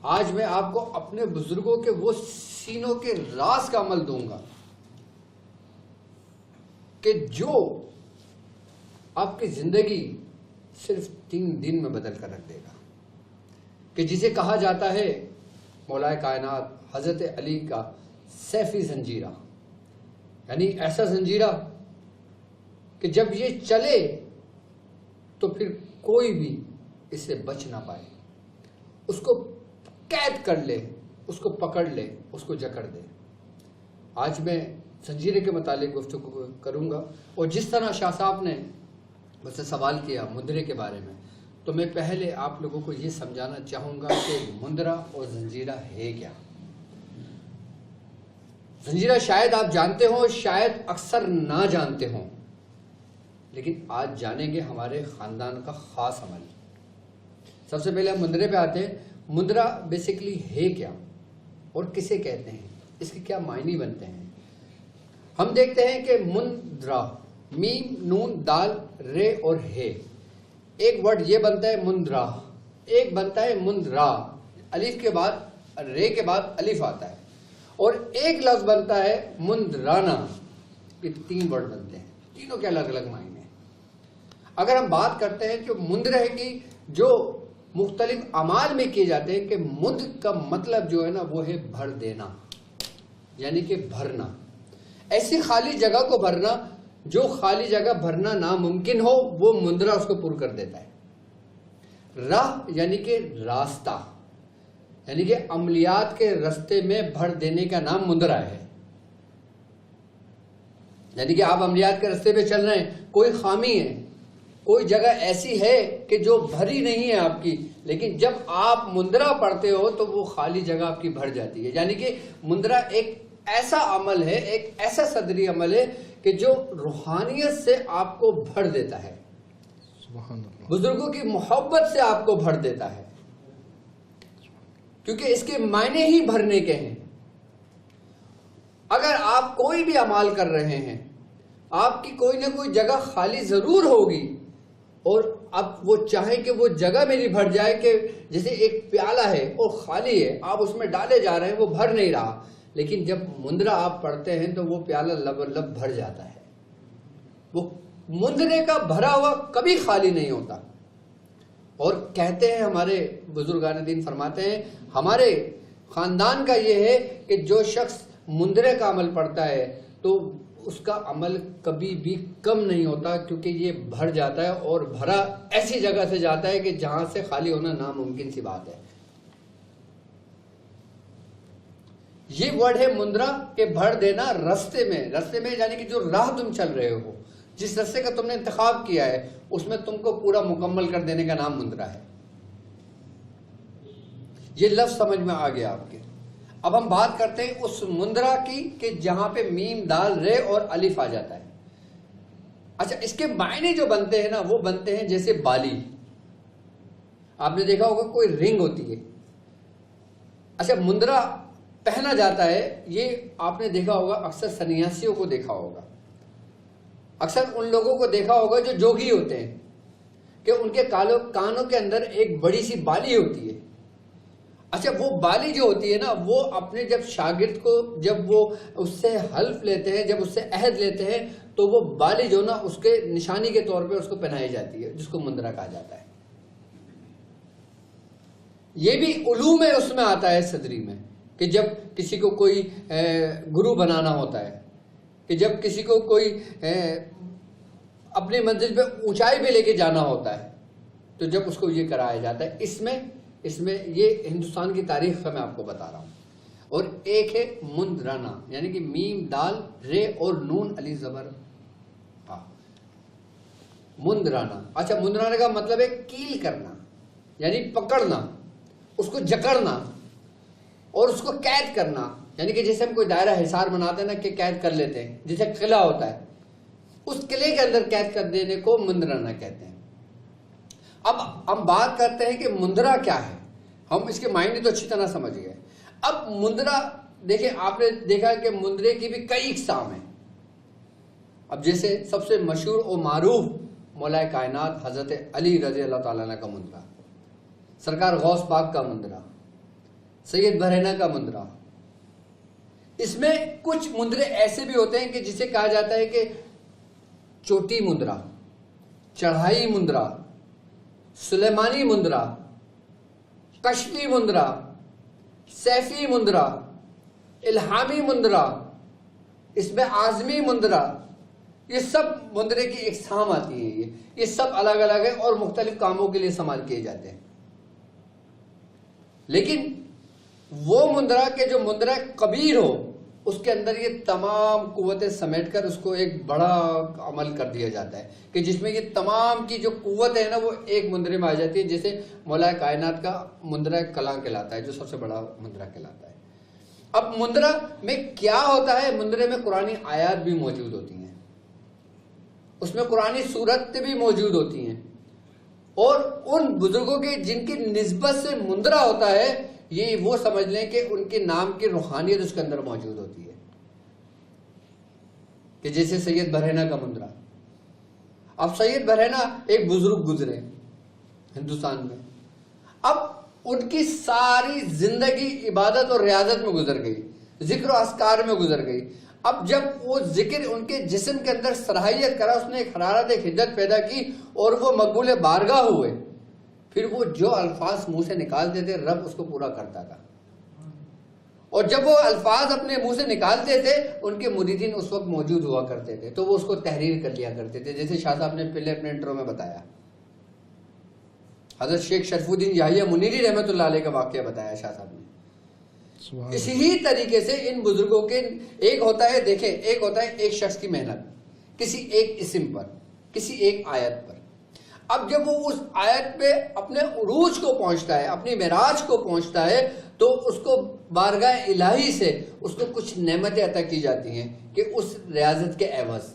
آج میں آپ کو اپنے بزرگوں کے وہ سینوں کے راز کا عمل دوں گا کہ جو آپ کی زندگی صرف 3 دن میں بدل کر رکھ دے گا، کہ جسے کہا جاتا ہے مولا کائنات حضرت علی کا سیفی زنجیرہ، یعنی ایسا زنجیرہ کہ جب یہ چلے تو پھر کوئی بھی اس سے بچ نہ پائے، اس کو قید کر لے، اس کو پکڑ لے، اس کو جکڑ دے۔ آج میں زنجیرے کے متعلق گفتگو کروں گا، اور جس طرح شاہ صاحب نے مجھ سے سوال کیا مندرے کے بارے میں، تو میں پہلے آپ لوگوں کو یہ سمجھانا چاہوں گا کہ مندرہ اور زنجیرہ ہے کیا۔ زنجیرہ شاید آپ جانتے ہوں، شاید اکثر نہ جانتے ہوں، لیکن آج جانیں گے ہمارے خاندان کا خاص عمل۔ سب سے پہلے ہم مندرے پہ آتے ہیں۔ مندرہ بیسیکلی ہے کیا اور کسے کہتے ہیں، اس کے کیا معنی بنتے ہیں۔ ہم دیکھتے ہیں کہ مندرہ، میم، نون، دال، رے اور ہے، ایک ورڈ یہ بنتا ہے مندرہ، ایک بنتا ہے مندرا، الف کے بعد رے کے بعد الف آتا ہے، اور ایک لفظ بنتا ہے مندرانا۔ یہ 3 ورڈ بنتے ہیں، تینوں کے الگ الگ معنی ہیں۔ اگر ہم بات کرتے ہیں کہ مندرہ کی جو مختلف اعمال میں کیے جاتے ہیں، کہ مند کا مطلب جو ہے نا وہ ہے بھر دینا، یعنی کہ بھرنا، ایسی خالی جگہ کو بھرنا جو خالی جگہ بھرنا ناممکن ہو، وہ مندرہ اس کو پر کر دیتا ہے۔ راہ یعنی کہ راستہ، یعنی کہ عملیات کے رستے میں بھر دینے کا نام مندرہ ہے۔ یعنی کہ آپ عملیات کے رستے پہ چل رہے ہیں، کوئی خامی ہے، کوئی جگہ ایسی ہے کہ جو بھری نہیں ہے آپ کی، لیکن جب آپ مندرہ پڑھتے ہو تو وہ خالی جگہ آپ کی بھر جاتی ہے۔ یعنی کہ مندرہ ایک ایسا عمل ہے، ایک ایسا صدری عمل ہے کہ جو روحانیت سے آپ کو بھر دیتا ہے، سبحان اللہ، بزرگوں کی محبت سے آپ کو بھر دیتا ہے، کیونکہ اس کے معنی ہی بھرنے کے ہیں۔ اگر آپ کوئی بھی عمل کر رہے ہیں، آپ کی کوئی نہ کوئی جگہ خالی ضرور ہوگی، اور اب وہ چاہیں کہ وہ جگہ میری بھر جائے، کہ جیسے ایک پیالہ ہے اور خالی ہے، آپ اس میں ڈالے جا رہے ہیں، وہ بھر نہیں رہا، لیکن جب مندرہ آپ پڑھتے ہیں تو وہ پیالہ لب بھر جاتا ہے۔ وہ مندرے کا بھرا ہوا کبھی خالی نہیں ہوتا۔ اور کہتے ہیں ہمارے بزرگان دین فرماتے ہیں، ہمارے خاندان کا یہ ہے کہ جو شخص مندرے کا عمل پڑھتا ہے تو اس کا عمل کبھی بھی کم نہیں ہوتا، کیونکہ یہ بھر جاتا ہے، اور بھرا ایسی جگہ سے جاتا ہے کہ جہاں سے خالی ہونا ناممکن سی بات ہے۔ یہ ورڈ ہے مندرہ، کہ بھر دینا رستے میں یعنی کہ جو راہ تم چل رہے ہو، جس رستے کا تم نے انتخاب کیا ہے، اس میں تم کو پورا مکمل کر دینے کا نام مندرہ ہے۔ یہ لفظ سمجھ میں آ گیا آپ کے۔ اب ہم بات کرتے ہیں اس مندرہ کی کہ جہاں پہ میم، دال، رے اور الف آ جاتا ہے۔ اچھا، اس کے معنی جو بنتے ہیں نا، وہ بنتے ہیں جیسے بالی۔ آپ نے دیکھا ہوگا کوئی رنگ ہوتی ہے، اچھا مندرہ پہنا جاتا ہے، یہ آپ نے دیکھا ہوگا، اکثر سنیاسیوں کو دیکھا ہوگا، اکثر ان لوگوں کو دیکھا ہوگا جو جوگی ہوتے ہیں، کہ ان کے کانوں کے اندر ایک بڑی سی بالی ہوتی ہے۔ اچھا، وہ بالی جو ہوتی ہے نا، وہ اپنے جب شاگرد کو، جب وہ اس سے حلف لیتے ہیں، جب اس سے عہد لیتے ہیں، تو وہ بالی جو نا اس کے نشانی کے طور پہ اس کو پہنائی جاتی ہے، جس کو مندرہ کہا جاتا ہے۔ یہ بھی علوم اس میں آتا ہے صدری میں، کہ جب کسی کو کوئی گرو بنانا ہوتا ہے، کہ جب کسی کو کوئی اپنی منزل پہ اونچائی پہ لے کے جانا ہوتا ہے، تو جب اس کو یہ کرایا جاتا ہے۔ اس میں یہ ہندوستان کی تاریخ کا میں آپ کو بتا رہا ہوں۔ اور ایک ہے مندرانا، یعنی کہ میم، دال، رے اور نون علی زبر آ، مندرانا۔ اچھا، مندرانا کا مطلب ہے کیل کرنا، یعنی پکڑنا، اس کو جکڑنا اور اس کو قید کرنا، یعنی کہ جیسے ہم کوئی دائرہ حصار بناتے ہیں نا، کہ قید کر لیتے ہیں، جیسے قلعہ ہوتا ہے، اس قلعے کے اندر قید کر دینے کو مندرانا کہتے ہیں۔ اب ہم بات کرتے ہیں کہ مندرہ کیا ہے، ہم اس کے معنی تو اچھی طرح سمجھ گئے۔ اب مندرہ دیکھیں، آپ نے دیکھا کہ مندرے کی بھی کئی اقسام ہیں۔ اب جیسے سب سے مشہور اور معروف مولا کائنات حضرت علی رضی اللہ تعالیٰ عنہ کا مندرہ، سرکار غوث پاک کا مندرہ، سید بحرینہ کا مندرہ. اس میں کچھ مندرے ایسے بھی ہوتے ہیں کہ جسے کہا جاتا ہے کہ چوٹی مندرہ، چڑھائی مندرہ، سلیمانی مندرہ، کشفی مندرہ، سیفی مندرہ، الہامی مندرہ، اس میں اعظمی مندرہ، یہ سب مندرے کی اقسام آتی ہیں. یہ سب الگ الگ ہیں اور مختلف کاموں کے لیے استعمال کیے جاتے ہیں. لیکن وہ مندرہ کے جو مندرہ کبیر ہو اس کے اندر یہ تمام قوتیں سمیٹ کر اس کو ایک بڑا عمل کر دیا جاتا ہے کہ جس میں یہ تمام کی جو قوت ہے نا وہ ایک مندرے میں آ جاتی ہے. جیسے مولا کائنات کا مندرہ کلاں کہلاتا ہے جو سب سے بڑا مندرہ کہلاتا ہے. اب مندرہ میں کیا ہوتا ہے؟ مندرے میں قرآنی آیات بھی موجود ہوتی ہیں، اس میں قرآنی صورتیں بھی موجود ہوتی ہیں، اور ان بزرگوں کے جن کی نسبت سے مندرہ ہوتا ہے یہ وہ سمجھ لیں کہ ان کے نام کی روحانیت اس کے اندر موجود ہوتی ہے. کہ جیسے سید بحرینہ کا مندرہ. اب سید بحرینہ ایک بزرگ گزرے ہندوستان میں، اب ان کی ساری زندگی عبادت اور ریاضت میں گزر گئی، ذکر و اذکار میں گزر گئی. اب جب وہ ذکر ان کے جسم کے اندر صلاحیت کرا، اس نے ایک حرارت، ایک حدت پیدا کی اور وہ مقبول بارگاہ ہوئے، پھر وہ جو الفاظ منہ سے نکالتے تھے رب اس کو پورا کرتا تھا. اور جب وہ الفاظ اپنے منہ سے نکالتے تھے ان کے مریدین اس وقت موجود ہوا کرتے تھے تو وہ اس کو تحریر کر لیا کرتے تھے. جیسے شاہ صاحب نے پہلے اپنے انٹرو میں بتایا، حضرت شیخ شرف الدین یحییٰ منیری رحمۃ اللہ علیہ کا واقعہ بتایا شاہ صاحب نے. اسی طریقے سے ان بزرگوں کے ایک ہوتا ہے، دیکھیں، ایک ہوتا ہے ایک شخص کی محنت کسی ایک اسم پر، کسی ایک آیت پر. اب جب وہ اس آیت پہ اپنے عروج کو پہنچتا ہے، اپنی معراج کو پہنچتا ہے، تو اس کو بارگاہ الہی سے اس کو کچھ نعمتیں عطا کی جاتی ہیں کہ اس ریاضت کے عوض،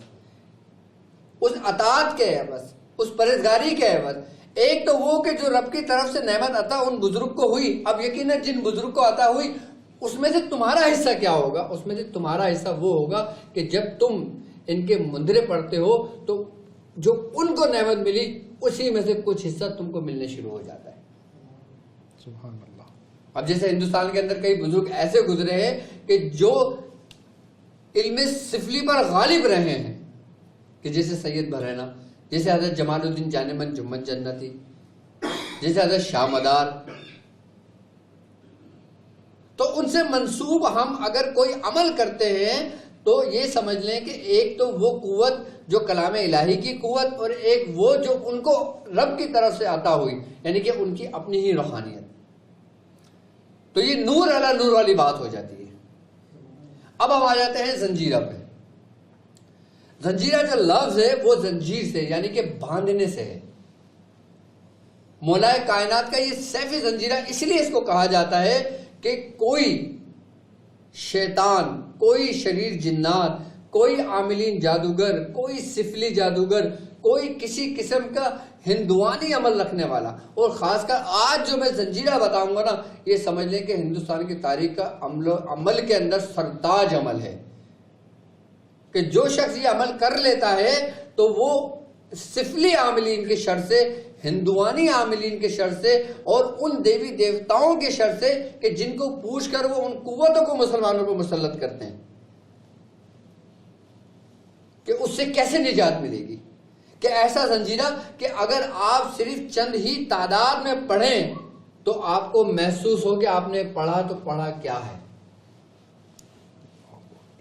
اس اطاعت کے عوض، اس پرہیزگاری کے عوض. ایک تو وہ کہ جو رب کی طرف سے نعمت عطا ان بزرگ کو ہوئی، اب یقیناً جن بزرگ کو عطا ہوئی اس میں سے تمہارا حصہ کیا ہوگا؟ اس میں سے تمہارا حصہ وہ ہوگا کہ جب تم ان کے مندرے پڑھتے ہو تو جو ان کو نعمت ملی اسی میں سے کچھ حصہ تم کو ملنے شروع ہو جاتا ہے. سبحان اللہ. اب جیسے ہندوستان کے اندر کئی بزرگ ایسے گزرے ہیں کہ جو علم سفلی پر غالب رہے ہیں، کہ جیسے سید بحرینہ، جیسے حضرت جمال الدین جانمن جمن جنتی، جیسے حضرت شاہ مدار. تو ان سے منسوب ہم اگر کوئی عمل کرتے ہیں تو یہ سمجھ لیں کہ ایک تو وہ قوت جو کلام الہی کی قوت، اور ایک وہ جو ان کو رب کی طرف سے عطا ہوئی، یعنی کہ ان کی اپنی ہی روحانیت. تو یہ نور علی نور والی بات ہو جاتی ہے. اب ہم آ جاتے ہیں زنجیرہ پہ. زنجیرہ جو لفظ ہے وہ زنجیر سے یعنی کہ باندھنے سے ہے. مولا کائنات کا یہ سیف زنجیرہ اس لیے اس کو کہا جاتا ہے کہ کوئی شیطان، کوئی شریر جنات، کوئی عاملین جادوگر، کوئی سفلی جادوگر، کوئی کسی قسم کا ہندوانی عمل رکھنے والا، اور خاص کر آج جو میں زنجیرہ بتاؤں گا نا یہ سمجھ لیں کہ ہندوستان کی تاریخ کا عمل کے اندر سرتاج عمل ہے. کہ جو شخص یہ عمل کر لیتا ہے تو وہ سفلی عاملین کے شر سے، ہندوانی عاملین کے شر سے، اور ان دیوی دیوتاؤں کے شر سے کہ جن کو پوچھ کر وہ ان قوتوں کو مسلمانوں پر مسلط کرتے ہیں، کہ اس سے کیسے نجات ملے گی. کہ ایسا زنجیرہ کہ اگر آپ صرف چند ہی تعداد میں پڑھیں تو آپ کو محسوس ہو کہ آپ نے پڑھا تو پڑھا کیا ہے.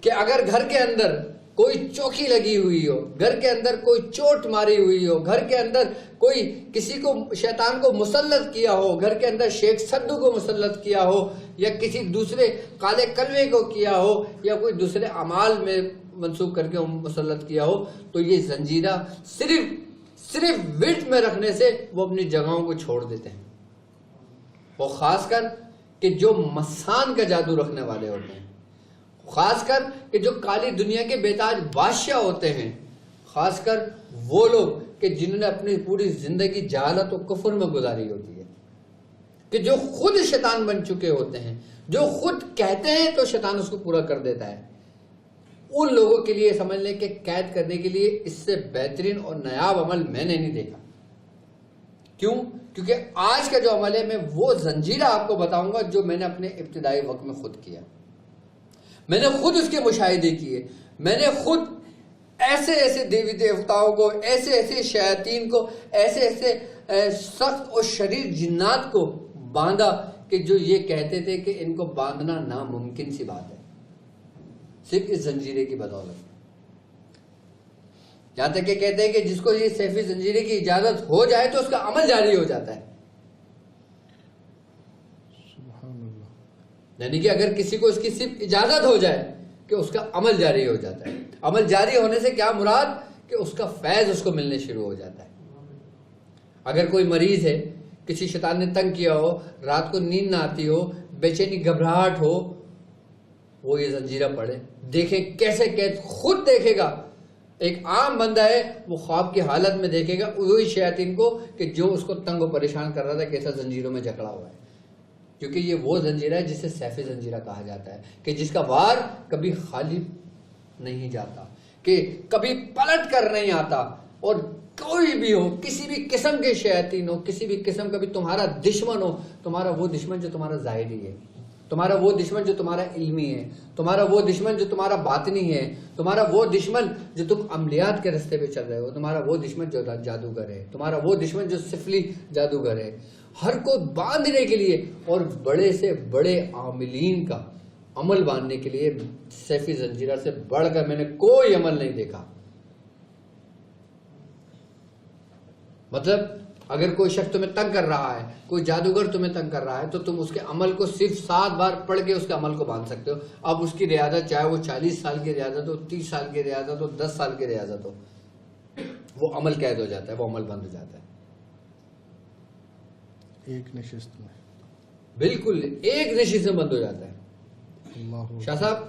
کہ اگر گھر کے اندر کوئی چوکی لگی ہوئی ہو، گھر کے اندر کوئی چوٹ ماری ہوئی ہو، گھر کے اندر کوئی کسی کو شیطان کو مسلط کیا ہو، گھر کے اندر شیخ سدو کو مسلط کیا ہو، یا کسی دوسرے کالے کلوے کو کیا ہو، یا کوئی دوسرے اعمال میں منسوخ کر کے مسلط کیا ہو، تو یہ زنجیرہ صرف وٹ میں رکھنے سے وہ اپنی جگہوں کو چھوڑ دیتے ہیں. وہ خاص کر کہ جو مسان کا جادو رکھنے والے ہوتے ہیں، خاص کر کہ جو کالی دنیا کے بیتاج بادشاہ ہوتے ہیں، خاص کر وہ لوگ کہ جنہوں نے اپنی پوری زندگی جہالت و کفر میں گزاری ہوتی ہے، کہ جو خود شیطان بن چکے ہوتے ہیں، جو خود کہتے ہیں تو شیطان اس کو پورا کر دیتا ہے. ان لوگوں کے لیے سمجھ لیں کہ قید کرنے کے لیے اس سے بہترین اور نایاب عمل میں نے نہیں دیکھا. کیوں؟ کیونکہ آج کا جو عمل ہے میں وہ زنجیرہ آپ کو بتاؤں گا جو میں نے اپنے ابتدائی وقت میں خود کیا. میں نے خود اس کے مشاہدے کیے. میں نے خود ایسے ایسے دیوی دیوتاؤں کو، ایسے ایسے شیاطین کو، ایسے ایسے سخت اور شریر جنات کو باندھا کہ جو یہ کہتے تھے کہ ان کو باندھنا ناممکن سی بات ہے، صرف اس زنجیرے کی بدولت. یہاں تک کہ کہتے ہیں کہ جس کو یہ سیفی زنجیرے کی اجازت ہو جائے تو اس کا عمل جاری ہو جاتا ہے. سبحان اللہ. یعنی کہ اگر کسی کو اس کی صرف اجازت ہو جائے کہ اس کا عمل جاری ہو جاتا ہے. عمل جاری ہونے سے کیا مراد؟ کہ اس کا فیض اس کو ملنے شروع ہو جاتا ہے. اگر کوئی مریض ہے، کسی شیطان نے تنگ کیا ہو، رات کو نیند نہ آتی ہو، بے چینی گھبراہٹ ہو، وہ یہ زنجیرہ پڑھے، دیکھیں کیسے خود دیکھے گا. ایک عام بندہ ہے، وہ خواب کی حالت میں دیکھے گا وہی شیاطین کو کہ جو اس کو تنگ و پریشان کر رہا تھا کیسا زنجیروں میں جکڑا ہوا ہے. کیونکہ یہ وہ زنجیرہ ہے جسے سیف زنجیرہ کہا جاتا ہے، کہ جس کا وار کبھی خالی نہیں جاتا، کہ کبھی پلٹ کر نہیں آتا. اور کوئی بھی ہو، کسی بھی قسم کے شیاطین ہو، کسی بھی قسم کا بھی تمہارا دشمن ہو، تمہارا وہ دشمن جو تمہارا ظاہری ہے، تمہارا وہ دشمن جو تمہارا علمی ہے، تمہارا وہ دشمن جو تمہارا باطنی ہے، تمہارا وہ دشمن جو تم عملیات کے رستے پہ چل رہے ہو، تمہارا وہ دشمن جو جادوگر ہے، تمہارا وہ دشمن جو سفلی جادوگر ہے، ہر کو باندھنے کے لیے اور بڑے سے بڑے عاملین کا عمل باندھنے کے لیے سیفی زنجیرہ سے بڑھ کر میں نے کوئی عمل نہیں دیکھا. مطلب اگر کوئی شخص تمہیں تنگ کر رہا ہے، کوئی جادوگر تمہیں تنگ کر رہا ہے، تو تم اس کے عمل کو صرف 7 بار پڑھ کے اس کے عمل کو باندھ سکتے ہو. اب اس کی ریاضت چاہے وہ 40 سال کی ریاضت ہو، 30 سال کی ریاضت ہو، 10 سال کی ریاضت ہو، وہ عمل قید ہو جاتا ہے، وہ عمل بند ہو جاتا ہے. ایک نشست میں بالکل ایک نشست میں بند ہو جاتا ہے. اللہ. شاہ صاحب،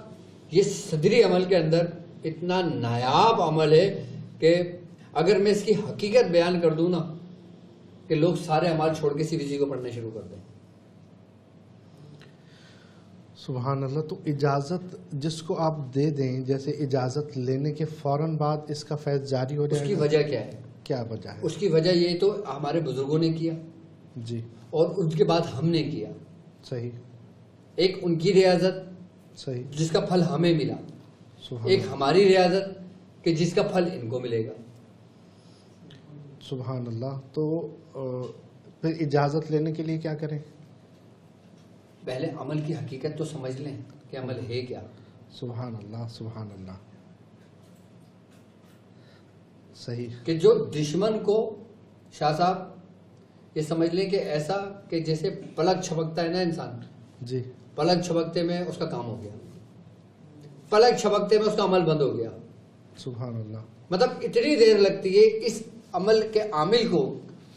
یہ صدری عمل کے اندر اتنا نایاب عمل ہے کہ اگر میں اس کی حقیقت بیان کر دوں نا کہ لوگ سارے اعمال چھوڑ کے صرف اسی کو پڑھنا شروع کر دیں. سبحان اللہ. تو اجازت جس کو آپ دے دیں، جیسے اجازت لینے کے فوراً بعد اس کا فیض جاری ہو جائے اس کی گا، وجہ کیا ہے؟ کیا وجہ ہے؟ اس کی وجہ یہ تو ہمارے بزرگوں نے کیا جی. اور اس کے بعد ہم نے کیا. صحیح. ایک ان کی ریاضت صحیح. جس کا پھل ہمیں ملا، سبحان ایک ہماری ریاضت کہ جس کا پھل ان کو ملے گا. سبحان اللہ. تو پھر اجازت لینے کے لیے کیا کریں؟ پہلے عمل کی حقیقت تو سمجھ لیں کہ عمل ہے کیا. سبحان اللہ. سبحان اللہ. صحیح. کہ جو دشمن کو شاہ صاحب یہ سمجھ لیں کہ ایسا کہ جیسے پلک چھپکتا ہے نا انسان، جی. پلک چھپکتے میں اس کا کام ہو گیا، پلک چھپکتے میں اس کا عمل بند ہو گیا. سبحان اللہ. مطلب اتنی دیر لگتی ہے اس عمل کے عامل کو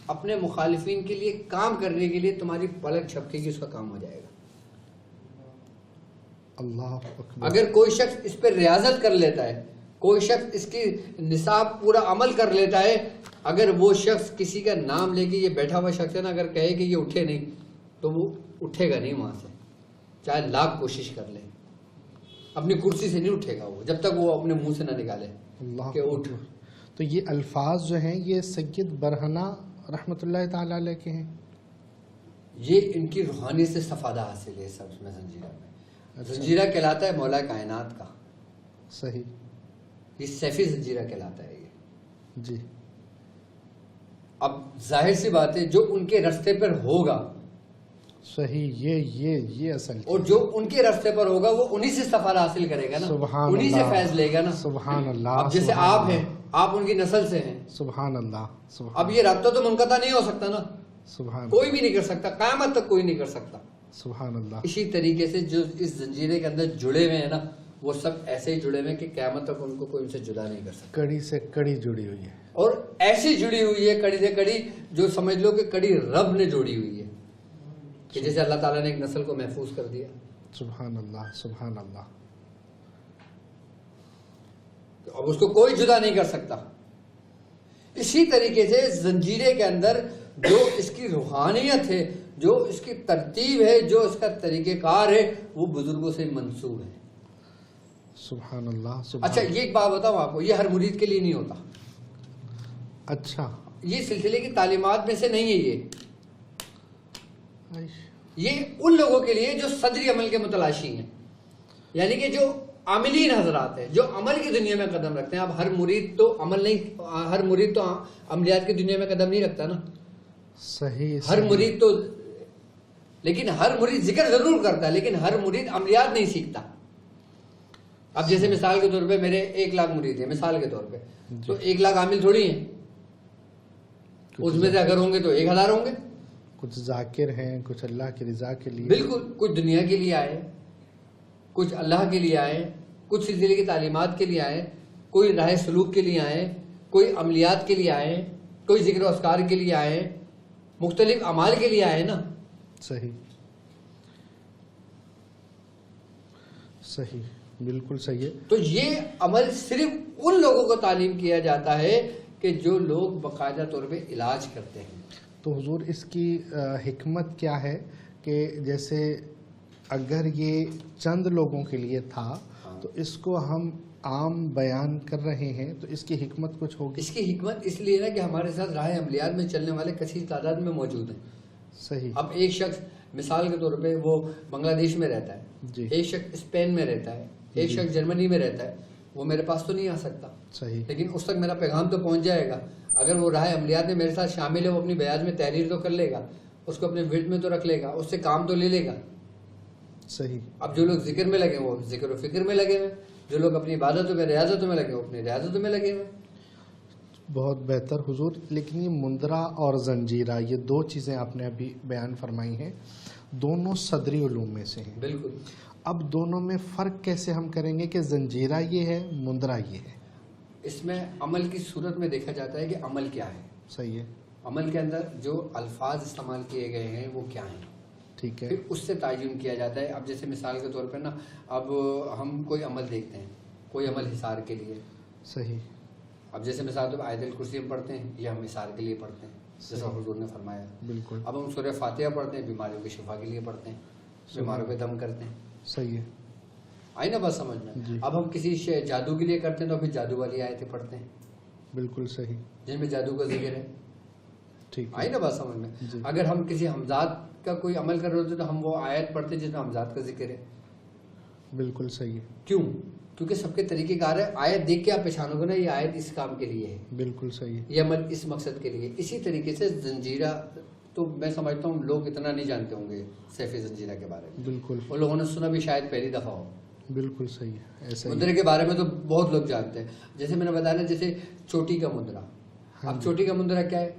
اپنے مخالفین کے لیے کام کرنے کے لیے، تمہاری پلک چھپکے گی، اس کا کام ہو جائے گا. اللہ اکبر. اگر کوئی شخص اس پہ ریاضت کر لیتا ہے، کوئی شخص اس کی نصاب پورا عمل کر لیتا ہے، اگر وہ شخص کسی کا نام لے کے، یہ بیٹھا ہوا شخص ہے نا، اگر کہے کہ یہ اٹھے نہیں تو وہ اٹھے گا نہیں وہاں سے، چاہے لاکھ کوشش کر لے، اپنی کرسی سے نہیں اٹھے گا وہ جب تک وہ اپنے منہ سے نہ نکالے اللہ کہ اٹھ. تو یہ الفاظ جو ہیں یہ سید برہنہ رحمۃ اللہ تعالی علیہ کے ہیں. یہ ان کی روحانی سے استفادہ حاصل ہے سب میں. زنجیرہ میں زنجیرہ کہلاتا ہے مولا کائنات کا. صحیح. یہ سیفی زنجیرہ کہلاتا ہے یہ. جی. اب ظاہر سی بات ہے جو ان کے رستے پر ہوگا، صحیح. یہ اصل اور جو ان کے راستے پر ہوگا وہ انہی سے استفادہ حاصل کرے گا نا، سبحان انہی سے اللہ. فیض لے گا نا. سبحان اللہ. اب جیسے سبحان آپ اللہ. ہیں، آپ ان کی نسل سے ہیں، سبحان اللہ. سبحان اب یہ رابطہ تو منقطع نہیں ہو سکتا نا، سبحان کوئی بھی نہیں کر سکتا، قیامت تک کوئی نہیں کر سکتا. سبحان اللہ. اسی طریقے سے جو اس زنجیرے کے اندر جڑے ہوئے ہیں نا، وہ سب ایسے ہی جڑے ہوئے ہیں کہ قیامت تک ان کو کوئی ان سے جدا نہیں کر سکتا. کڑی سے کڑی جڑی ہوئی ہے، اور ایسی جڑی ہوئی ہے کڑی سے کڑی، جو سمجھ لو کہ کڑی رب نے جوڑی ہوئی ہے، کہ جیسے اللہ تعالیٰ نے ایک نسل کو محفوظ کر دیا. سبحان اللہ. سبحان اللہ. اب اس کو کوئی جدا نہیں کر سکتا. اسی طریقے سے زنجیرے کے اندر جو اس کی روحانیت ہے، جو اس کی ترتیب ہے، جو اس کا طریقہ کار ہے، وہ بزرگوں سے منسوب ہے. سبحان اللہ. اچھا، یہ ایک بات بتاؤں آپ کو، یہ ہر مرید کے لیے نہیں ہوتا. اچھا. یہ سلسلے کی تعلیمات میں سے نہیں ہے. یہ ان لوگوں کے لیے جو صدری عمل کے متلاشی ہیں، یعنی کہ جو عاملین حضرات ہیں، جو عمل کی دنیا میں قدم رکھتے ہیں. اب ہر مرید تو عملیات کی دنیا میں قدم نہیں رکھتا نا. صحیح. ہر مرید تو، لیکن ہر مرید ذکر ضرور کرتا ہے، لیکن ہر مرید عملیات نہیں سیکھتا. اب جیسے مثال کے طور پہ میرے 1 لاکھ مرید ہیں، مثال کے طور پہ، تو 1 لاکھ عامل تھوڑی ہیں. اس میں سے اگر ہوں گے تو 1000 ہوں گے. کچھ ذاکر ہیں، کچھ اللہ کی رضا کے لیے. بالکل، کچھ دنیا کے لیے آئے، کچھ اللہ کے لیے آئے، کچھ سلسلے کی تعلیمات کے لیے آئے، کوئی راہ سلوک کے لیے آئے، کوئی عملیات کے لیے آئے، کوئی ذکر و اذکار کے لیے آئے، مختلف اعمال کے لیے آئے نا. صحیح صحیح، بالکل صحیح ہے. تو یہ عمل صرف ان لوگوں کو تعلیم کیا جاتا ہے کہ جو لوگ باقاعدہ طور پہ علاج کرتے ہیں. تو حضور اس کی حکمت کیا ہے کہ جیسے اگر یہ چند لوگوں کے لیے تھا تو اس کو ہم عام بیان کر رہے ہیں، تو اس کی حکمت کچھ ہوگی؟ اس کی حکمت اس لیے نا کہ ہمارے ساتھ راہ عملیات میں چلنے والے کثیر تعداد میں موجود ہیں. صحیح. اب ایک شخص مثال کے طور پہ وہ بنگلہ دیش میں رہتا ہے، جی. ایک شخص اسپین میں رہتا ہے، ایک شخص جرمنی میں رہتا ہے. وہ میرے پاس تو نہیں آ سکتا، صحیح. لیکن اس تک میرا پیغام تو پہنچ جائے گا. اگر وہ راہ عملیات میں میرے ساتھ شامل ہے، وہ اپنی بیعت میں تحریر تو کر لے گا، اس کو اپنے ورد میں تو رکھ لے گا، اس سے کام تو لے لے گا. صحیح. اب جو لوگ ذکر میں لگے وہ ذکر و فکر میں لگے ہوئے، جو لوگ اپنی عبادتوں میں ریاضتوں میں لگے وہ اپنی ریاضتوں میں لگے ہوئے. بہت بہتر حضور. لیکن یہ مندرہ اور زنجیرہ، یہ 2 چیزیں آپ نے ابھی بیان فرمائی ہیں، دونوں صدری علوم میں سے ہیں. بالکل. اب دونوں میں فرق کیسے ہم کریں گے کہ زنجیرہ یہ ہے، مندرہ یہ ہے؟ اس میں عمل کی صورت میں دیکھا جاتا ہے کہ عمل کیا ہے. صحیح ہے. عمل کے اندر جو الفاظ استعمال کیے گئے ہیں وہ کیا ہیں، ٹھیک ہے. پھر اس سے تعین کیا جاتا ہے. اب جیسے مثال کے طور پر نا، اب ہم کوئی عمل دیکھتے ہیں، کوئی عمل حصار کے لیے. صحیح. اب جیسے مثال تو آیت الکرسی ہم پڑھتے ہیں، یہ ہم حصار کے لیے پڑھتے ہیں جیسا حضور نے فرمایا. بالکل. اب ہم سورہ فاتحہ پڑھتے ہیں، بیماریوں کی شفا کے لیے پڑھتے ہیں، بیماروں پہ دم کرتے ہیں. صحیح ہے. آئی نا بات سمجھ میں. جی. اب ہم کسی جادو کے لیے کرتے ہیں تو پھر جادو والی آیتیں پڑھتے ہیں بالکل صحیح. جن میں جادو کا ذکر ہے. ٹھیک ہے. آئی نا بات سمجھ میں. جی. اگر ہم کسی حمزات کا کوئی عمل کر رہے ہوتے تو ہم وہ آیت پڑھتے جس میں حمزات کا ذکر ہے. بالکل صحیح ہے. کیوں؟ کیونکہ سب کے طریقے کار ہے. آیت دیکھ کے آپ پہچانو گے نا یہ آیت اس کام کے لیے ہے، بالکل صحیح ہے. یہ عمل اس مقصد کے لیے. اسی طریقے سے زنجیرہ تو میں سمجھتا ہوں لوگ اتنا نہیں جانتے ہوں گے سیف زنجیرہ کے بارے میں. بالکل. ان لوگوں نے سنا بھی شاید پہلی دفعہ ہو. بالکل صحیح ہے. ایسا ہی مندرے کے بارے میں تو بہت لوگ جانتے ہیں. جیسے میں نے بتایا نا، جیسے چوٹی کا مندرہ. اب چوٹی کا مندرہ کیا ہے؟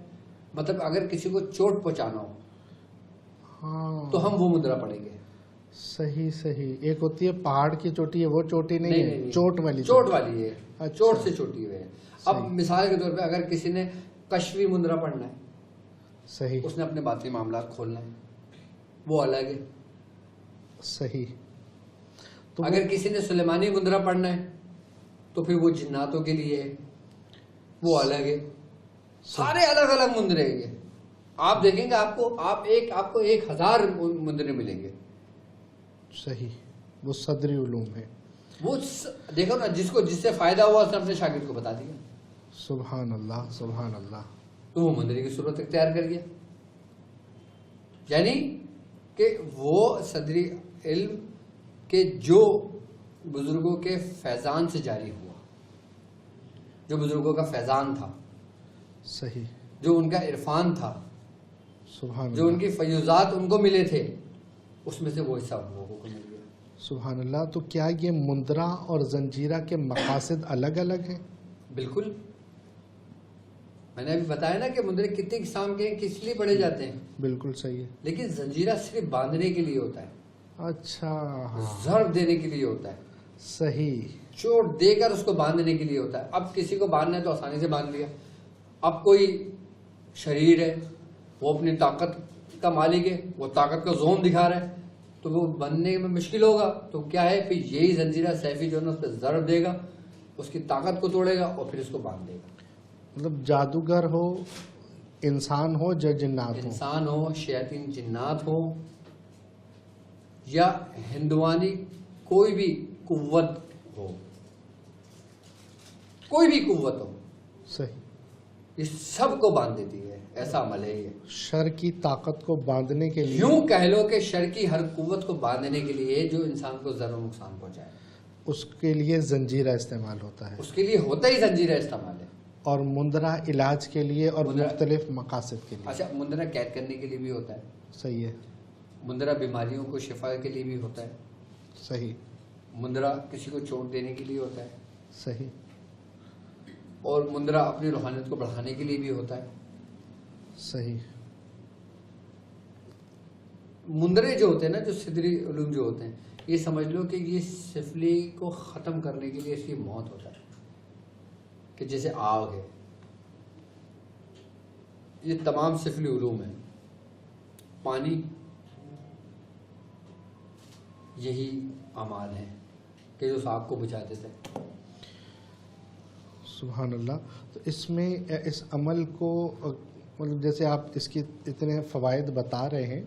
مطلب اگر کسی کو چوٹ پہنچانا ہو ہاں، تو ہم وہ مندرہ پڑھیں گے. صحیح صحیح. ایک ہوتی ہے پہاڑ کی چوٹی ہے، وہ چوٹی نہیں ہے، چوٹ والی. چوٹ والی ہے. اچھا. چوٹ سے چوٹی ہوئے ہے. اب مثال کے طور پہ اگر کسی نے کشفی مندرہ پڑھنا ہے، صحیح. اس نے اپنے باطنی معاملات کھولنا ہے، وہ الگ ہے. صحیح. تو اگر کسی نے سلیمانی مندرہ پڑھنا ہے تو پھر وہ جناتوں کے لیے ہے، وہ الگ ہے. سارے الگ الگ مندرے ہیں. آپ دیکھیں گے آپ کو 1000 مندرے ملیں گے. صحیح. وہ صدری علوم ہے. وہ دیکھو نا، جس سے فائدہ ہوا اس نے اپنے شاگرد کو بتا دیا، سبحان اللہ سبحان اللہ. تو وہ مندرے کی صورت اختیار کر گیا. یعنی کہ وہ صدری علم کہ جو بزرگوں کے فیضان سے جاری ہوا، جو بزرگوں کا فیضان تھا، صحیح. جو ان کا عرفان تھا، سبحان جو ان اللہ کی فیوزات ان کو ملے تھے، اس میں سے وہ حصہ ان لوگوں کو مل گیا. سبحان اللہ. تو کیا یہ مندرہ اور زنجیرہ کے مقاصد الگ الگ ہیں؟ بالکل. میں نے ابھی بتایا نا کہ مندرے کتنے اقسام کے ہیں، کس لیے پڑھے جاتے ہیں. بالکل صحیح ہے. لیکن زنجیرہ صرف باندھنے کے لیے ہوتا ہے، اچھا. ضرب دینے کے لیے ہوتا ہے، صحیح. چوٹ دے کر اس کو باندھنے کے لیے ہوتا ہے. اب کسی کو باندھنا ہے تو آسانی سے باندھ لیا. اب کوئی شریر ہے، وہ اپنی طاقت کا مالک ہے، وہ طاقت کا زون دکھا رہا ہے، تو وہ بننے میں مشکل ہوگا. تو کیا ہے، پھر یہی زنجیرہ سیفی جو ہے نا اس پہ ضرب دے گا، اس کی طاقت کو توڑے گا اور پھر اس کو باندھ دے گا. مطلب جادوگر ہو، انسان ہو، جنات ہو، انسان ہو، شیاطین جنات ہو، یا ہندوانی کوئی بھی قوت ہو، کوئی بھی قوت ہو، صحیح. یہ سب کو باندھ دیتی ہے، ایسا عمل ہے یہ. شر کی طاقت کو باندھنے کے لیے، یوں کہہ لو کہ شر کی ہر قوت کو باندھنے کے لیے جو انسان کو ضرر و نقصان پہنچائے، اس کے لیے زنجیرہ استعمال ہوتا ہے، اس کے لیے ہوتا ہی زنجیرہ استعمال ہے. اور مندرہ علاج کے لیے اور مندرہ- مختلف مقاصد کے لیے. اچھا، مندرہ قید کرنے کے لیے بھی ہوتا ہے، صحیح ہے، مندرہ بیماریوں کو شفا کے لیے بھی ہوتا ہے، صحیح مندرہ کسی کو چوٹ دینے کے لیے ہوتا ہے، صحیح اور مندرہ اپنی روحانیت کو بڑھانے کے لیے بھی ہوتا ہے. صحیح. مندرے جو ہوتے ہیں نا، جو صدری علوم جو ہوتے ہیں، یہ سمجھ لو کہ یہ سفلی کو ختم کرنے کے لیے اس کی موت ہوتا ہے، کہ جیسے آگ ہے. یہ تمام سفلی علوم ہیں. پانی، یہی اعمال ہیں کہ جو اس آگ کو بجھا دیتے ہیں. سبحان اللہ. تو اس میں اس عمل کو مطلب جیسے آپ اس کی اتنے فوائد بتا رہے ہیں،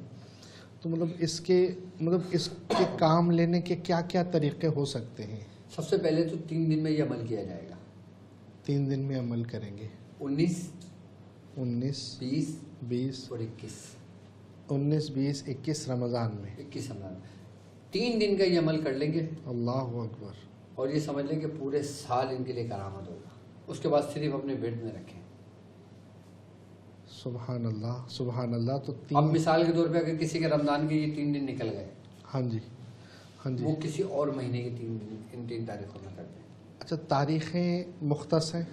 تو مطلب اس کے کام لینے کے کیا کیا طریقے ہو سکتے ہیں؟ سب سے پہلے تو 3 دن میں یہ عمل کیا جائے گا. 3 دن میں عمل کریں گے. 19 19 20 اور 21. 19 20 21 رمضان میں. 21 رمضان 3 دن کا یہ عمل کر لیں گے، اللہ اکبر. اور یہ سمجھ لیں کہ پورے سال ان کے لیے کرامت ہوگا. اس کے بعد صرف اپنے بیڈ میں رکھیں. سبحان اللہ سبحان اللہ. تو اب 3 مثال کے طور پہ اگر کسی کے رمضان کے یہ 3 دن نکل گئے، ہاں جی ہاں جی. وہ کسی اور مہینے کے 3 دن ان 3 تاریخوں میں کرتے ہیں. اچھا، تاریخیں مختص ہیں؟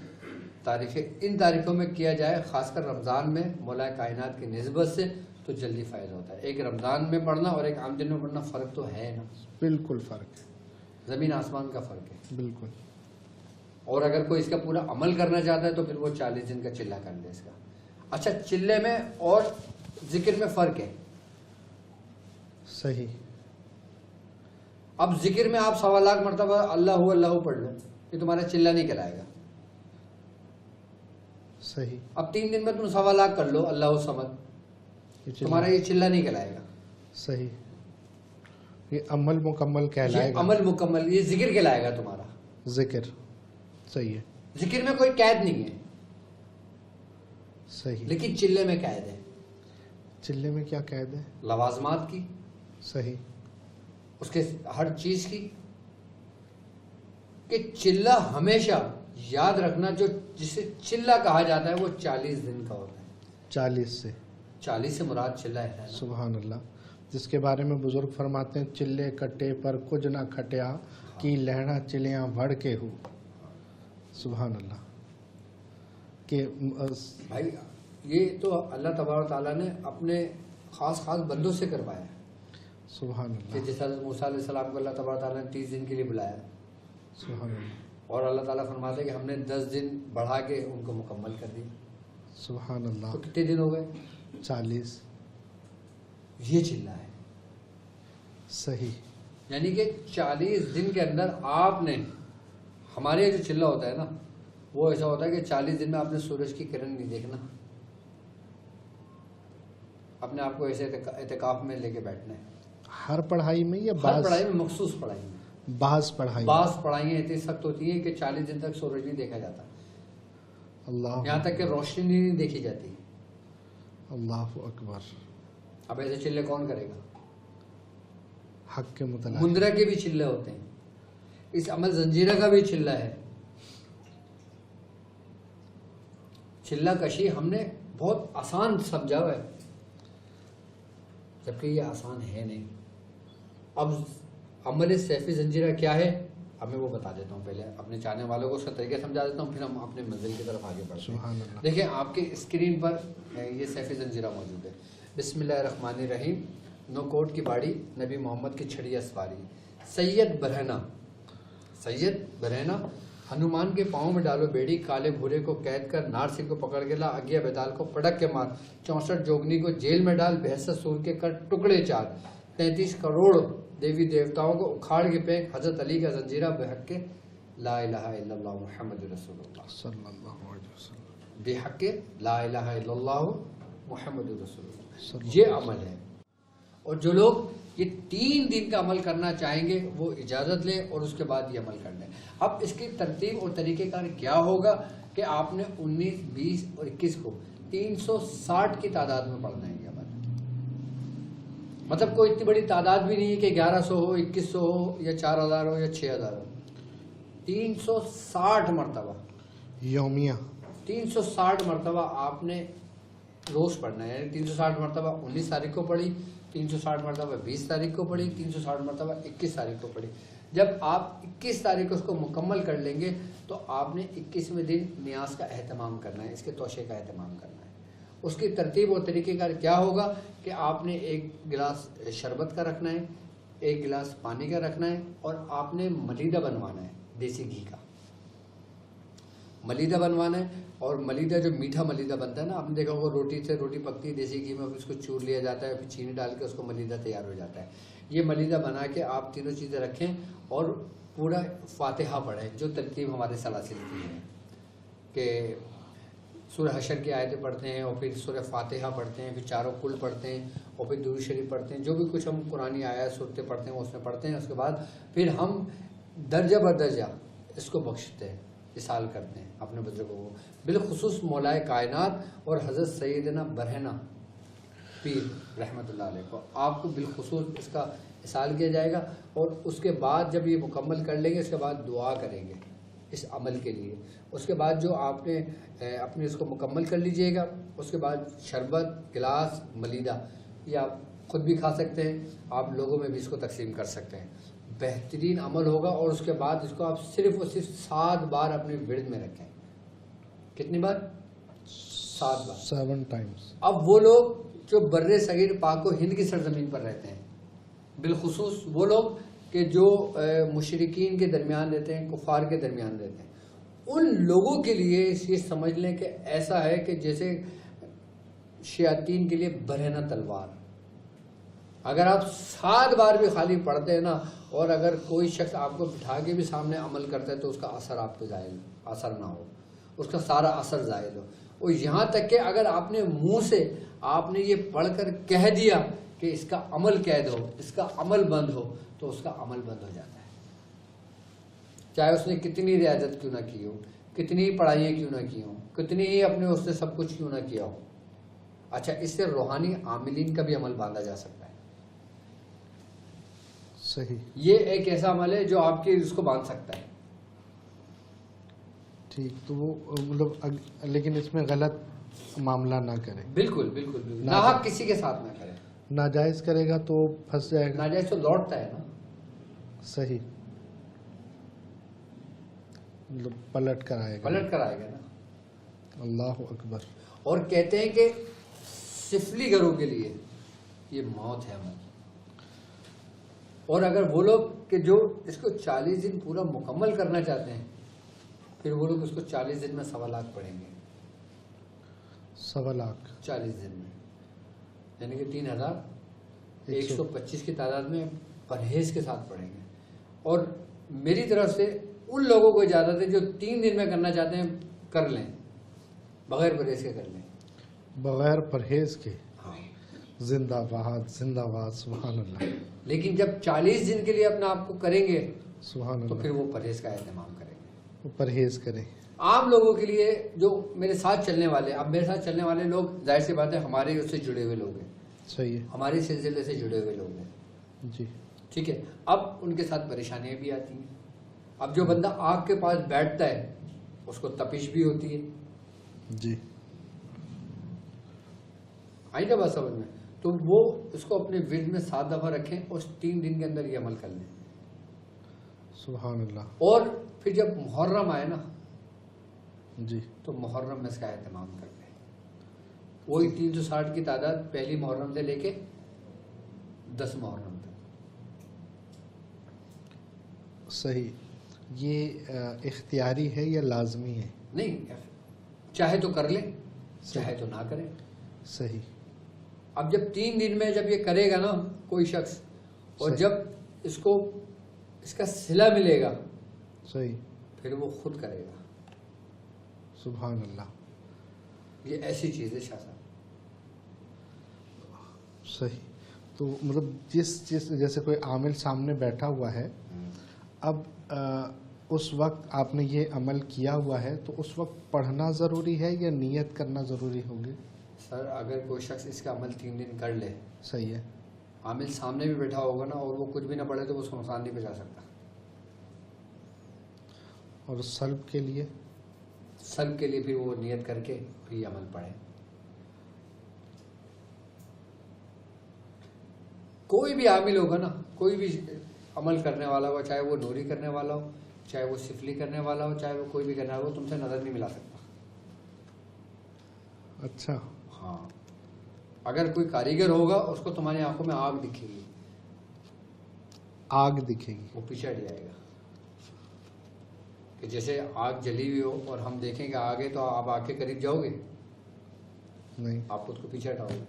تاریخیں ان تاریخوں میں کیا جائے، خاص کر رمضان میں مولا کائنات کی نسبت سے، تو جلدی فائدہ ہوتا ہے. ایک رمضان میں پڑھنا اور ایک عام دن میں پڑھنا فرق تو ہے نا، بالکل فرق ہے، زمین آسمان کا فرق ہے. بالکل. اور اگر کوئی اس کا پورا عمل کرنا چاہتا ہے تو پھر وہ 40 دن کا چلہ کر لے اس کا. اچھا، چلے میں اور ذکر میں فرق ہے. صحیح. اب ذکر میں آپ 1.25 لاکھ مرتبہ اللہ اللہ پڑھ لو، یہ تمہارا چلہ نہیں کہلائے گا. صحیح. اب 3 دن میں تم 1.25 لاکھ کر لو اللہ صمد، تمہارا یہ چلہ نہیں کہلائے گا. صحیح. یہ عمل مکمل کہلائے یہ گا. عمل مکمل، یہ ذکر کہلائے گا تمہارا. ذکر. صحیح ہے. ذکر میں کوئی قید نہیں ہے، صحیح. لیکن چلے میں قید ہے. چلے میں کیا قید ہے؟ لوازمات کی، صحیح. اس کے ہر چیز کی، کہ چلہ ہمیشہ یاد رکھنا، جو جسے چلہ کہا جاتا ہے وہ 40 دن کا ہوتا ہے. 40 سے 40 سے مراد چلہ ہے. سبحان اللہ. جس کے بارے میں بزرگ فرماتے ہیں، چلے کٹے پر کچھ نہ کھٹیا کی لہڑا چلیاں وڑ کے ہو. سبحان اللہ. کہ بھائی یہ تو اللہ تبارک تعالیٰ نے اپنے خاص بندوں سے کروایا ہے. سبحان کہ اللہ. جس حضرت موسیٰ علیہ السلام کو اللہ تبارک تعالیٰ نے 30 دن کے لیے بلایا، سبحان اللہ. اور اللہ تعالیٰ فرماتے ہیں کہ ہم نے 10 دن بڑھا کے ان کو مکمل کر دیا. سبحان اللہ. تو کتنے دن ہو گئے؟ 40. یہ چلہ ہے. صحیح. یعنی کہ 40 دن کے اندر آپ نے، ہمارے جو چلہ ہوتا ہے نا، وہ ایسا ہوتا ہے کہ 40 دن میں آپ نے سورج کی کرن نہیں دیکھنا، اپنے آپ کو ایسے اعتکاف میں لے کے بیٹھنا ہے. ہر پڑھائی میں یا ہر پڑھائی میں، مخصوص پڑھائی میں. بعض پڑھائی بعض پڑھائیاں اتنی سخت ہوتی ہیں کہ 40 دن تک سورج نہیں دیکھا جاتا، اللہ یہاں تک کہ روشنی نہیں دیکھی جاتی. اللہ اکبر. اب ایسے چلے کون کرے گا؟ حق کے متعلق. مندرہ کے بھی چلے ہوتے ہیں، اس عمل زنجیرہ کا بھی چلہ ہے. چلہ کشی ہم نے بہت آسان سمجھا ہوا ہے، جبکہ یہ آسان ہے نہیں. اب عمل سیفی زنجیرہ کیا ہے، اب میں وہ بتا دیتا ہوں. پہلے اپنے چاہنے والوں کو اس کا طریقہ سمجھا دیتا ہوں، پھر ہم اپنے منزل کی طرف آگے بڑھتے ہیں. سبحان اللہ. دیکھیں آپ کے اسکرین پر یہ سیفی زنجیرہ موجود ہے. بسم اللہ الرحمن الرحیم. نو کوٹ کی باڑی، نبی محمد کی چھڑی اسواری. سید برہنہ ہنومان کے پاؤں میں ڈالو بیڑی، کالے بھورے کو قید کر، نار سنگھ کو پکڑ کے لا، اگیا بیتال کو پٹک کے مار، 64 جوگنی کو جیل میں ڈال، 62 سور کے کر ٹکڑے 4، 33 کروڑ دیوی دیوتاؤں کو اکھاڑ کے پھینک، حضرت علی کا زنجیرہ بحق کے لا الہ الا اللہ محمد رسول اللہ صلی اللہ علیہ وسلم. بحق لا الہ الا اللہ محمد رسول اللہ. صلی یہ عمل ہے. اور جو لوگ یہ 3 دن کا عمل کرنا چاہیں گے وہ اجازت لیں اور اس کے بعد یہ عمل کر لیں. اب اس کی ترتیب اور طریقہ کار کیا ہوگا کہ آپ نے 19, 20 اور 21 کو 360 کی تعداد میں پڑھنا ہے یہ عمل. مطلب کوئی اتنی بڑی تعداد بھی نہیں ہے کہ 1100 ہو, 2100 ہو یا 4000 ہو یا 6000 ہو. 360 مرتبہ یومیہ 360 مرتبہ آپ نے روز پڑھنا ہے. 360 مرتبہ 19 تاریخ کو پڑھی, 360 مرتبہ 20 تاریخ کو پڑھی, 360 مرتبہ 21 تاریخ کو پڑھی. جب آپ 21 تاریخ کو اس کو مکمل کر لیں گے تو آپ نے 21ویں دن نیاز کا اہتمام کرنا ہے, اس کے توشے کا اہتمام کرنا ہے. اس کی ترتیب اور طریقہ کار کیا ہوگا کہ آپ نے 1 گلاس شربت کا رکھنا ہے, 1 گلاس پانی کا رکھنا ہے, اور آپ نے ملیدہ بنوانا ہے دیسی گھی کا ملیدہ بنوانا ہے. اور ملیدہ جو میٹھا ملیدہ بنتا ہے نا, آپ نے دیکھا ہوگا روٹی سے روٹی پکتی ہے دیسی گھی میں, اس کو چور لیا جاتا ہے, پھر چینی ڈال کے اس کو ملیدہ تیار ہو جاتا ہے. یہ ملیدہ بنا کے آپ تینوں چیزیں رکھیں اور پورا فاتحہ پڑھیں جو ترتیب ہمارے سلاسل کی ہے کہ سورہ حشر کی آیتیں پڑھتے ہیں اور پھر سورہ فاتحہ پڑھتے ہیں, پھر چاروں کل پڑھتے ہیں اور پھر درود شریف پڑھتے ہیں. جو بھی کچھ ہم قرآنی آیات صورتیں پڑھتے ہیں وہ اس میں پڑھتے ہیں. اس کے بعد پھر ہم درجہ بدرجہ اس کو بخشتے ہیں, اصال کرتے ہیں اپنے بزرگوں کو, بالخصوص مولائے کائنات اور حضرت سیدنا برہنہ پیر رحمۃ اللہ علیہ کو آپ کو بالخصوص اس کا اصال کیا جائے گا. اور اس کے بعد جب یہ مکمل کر لیں گے اس کے بعد دعا کریں گے اس عمل کے لیے. اس کے بعد جو آپ نے اپنے اس کو مکمل کر لیجئے گا, اس کے بعد شربت, گلاس, ملیدہ یہ آپ خود بھی کھا سکتے ہیں, آپ لوگوں میں بھی اس کو تقسیم کر سکتے ہیں. بہترین عمل ہوگا. اور اس کے بعد اس کو آپ صرف اور صرف 7 بار اپنے ورد میں رکھیں. کتنی بار؟ 7 بار, 7 times. اب وہ لوگ جو بر صغیر پاک و ہند کی سرزمین پر رہتے ہیں, بالخصوص وہ لوگ کہ جو مشرکین کے درمیان رہتے ہیں, کفار کے درمیان رہتے ہیں, ان لوگوں کے لیے یہ سمجھ لیں کہ ایسا ہے کہ جیسے شیاطین کے لیے برہنہ تلوار. اگر آپ 7 بار بھی خالی پڑھتے ہیں نا, اور اگر کوئی شخص آپ کو بٹھا کے بھی سامنے عمل کرتا ہے تو اس کا اثر آپ پہ زائل اثر نہ ہو, اس کا سارا اثر زائل ہو. اور یہاں تک کہ اگر آپ نے منہ سے آپ نے یہ پڑھ کر کہہ دیا کہ اس کا عمل قید ہو, اس کا عمل بند ہو, تو اس کا عمل بند ہو جاتا ہے, چاہے اس نے کتنی ریاضت کیوں نہ کی ہو, کتنی پڑھائیاں کیوں نہ کی ہوں, کتنی ہی اپنے اس نے سب کچھ کیوں نہ کیا ہو. اچھا, اس سے روحانی عاملین کا بھی عمل باندھا جا سکتا ہے. صحیح, یہ ایک ایسا عمل ہے جو آپ کے اس کو باندھ سکتا ہے. ٹھیک. تو وہ مطلب لیکن اس میں غلط معاملہ نہ کرے. بالکل بالکل بالکل, ناحق کسی کے ساتھ نہ کرے. ناجائز کرے گا تو پھنس جائے گا. ناجائز تو لوٹتا ہے نا. صحیح, مطلب پلٹ کر آئے گا. پلٹ کر آئے گا نا. اللہ اکبر. اور کہتے ہیں کہ سفلی گروں کے لیے یہ موت ہے عمل. اور اگر وہ لوگ کہ جو اس کو 40 دن پورا مکمل کرنا چاہتے ہیں, پھر وہ لوگ اس کو 40 دن میں 1.25 لاکھ پڑھیں گے. 1.25 لاکھ 40 دن میں, یعنی کہ 3125 کی تعداد میں پرہیز کے ساتھ پڑھیں گے. اور میری طرف سے ان لوگوں کو اجازت ہے جو 3 دن میں کرنا چاہتے ہیں کر لیں, بغیر پرہیز کے کر لیں. بغیر پرہیز کے. ہاں, زندہ باد, زندہ باد. سبحان اللہ. لیکن جب 40 دن کے لیے اپنا آپ کو کریں گے سبحان تو اللہ. پھر وہ پرہیز کا اہتمام کریں گے. وہ پرہیز کریں. عام لوگوں کے لیے جو میرے ساتھ چلنے والے, اب میرے ساتھ چلنے والے لوگ ظاہر سی بات ہے ہمارے اس سے جڑے ہوئے لوگ ہیں, صحیح ہے. ہمارے سلسلے سے جڑے ہوئے لوگ ہیں. جی. ٹھیک ہے. اب ان کے ساتھ پریشانیاں بھی آتی ہیں. اب جو بندہ آگ کے پاس بیٹھتا ہے اس کو تپش بھی ہوتی ہے. جی. آئی نا بات سمجھ میں؟ تو وہ اس کو اپنے ورد میں 7 دفعہ رکھیں اور 3 دن کے اندر یہ عمل کر لیں. سبحان اللہ. اور پھر جب محرم آئے نا جی. تو محرم میں اس کا اہتمام کر لیں. وہی 360 کی تعداد پہلی محرم سے لے کے 10 محرم تک. صحیح. یہ اختیاری ہے یا لازمی ہے؟ نہیں, چاہے تو کر لیں, چاہے تو نہ کریں. صحیح. اب جب 3 دن میں جب یہ کرے گا نا کوئی شخص, اور صحیح. جب اس کو اس کا صلہ ملے گا صحیح. پھر وہ خود کرے گا. سبحان اللہ. یہ ایسی چیز ہے شاہ صاحب. صحیح. تو مطلب جیسے کوئی عامل سامنے بیٹھا ہوا ہے، اب اس وقت آپ نے یہ عمل کیا ہوا ہے تو اس وقت پڑھنا ضروری ہے یا نیت کرنا ضروری ہوگی؟ سر اگر کوئی شخص اس کا عمل 3 دن کر لے، صحیح ہے، عامل سامنے بھی بیٹھا ہوگا نا اور وہ کچھ بھی نہ پڑھے تو وہ اس کو نقصان نہیں پہنچا سکتا. اور سلب کے لیے؟ سلب کے لیے پھر وہ نیت کر کے پھر یہ عمل پڑھے. کوئی بھی عامل ہوگا نا، کوئی بھی عمل کرنے والا ہو، چاہے وہ نوری کرنے والا ہو، چاہے وہ سفلی کرنے والا ہو، چاہے وہ کوئی بھی کرنے والا ہو، تم سے نظر نہیں ملا سکتا. اچھا، ہاں، اگر کوئی کاریگر ہوگا اس کو تمہاری آنکھوں میں آگ دکھے گی، آگ دکھے گی، وہ پیچھے ہٹ جائے گا. کہ جیسے آگ جلی ہوئی ہو اور ہم دیکھیں کہ آگے تو آپ آگ کے قریب جاؤ گے، نہیں، آپ خود کو پیچھے ہٹاؤ گے.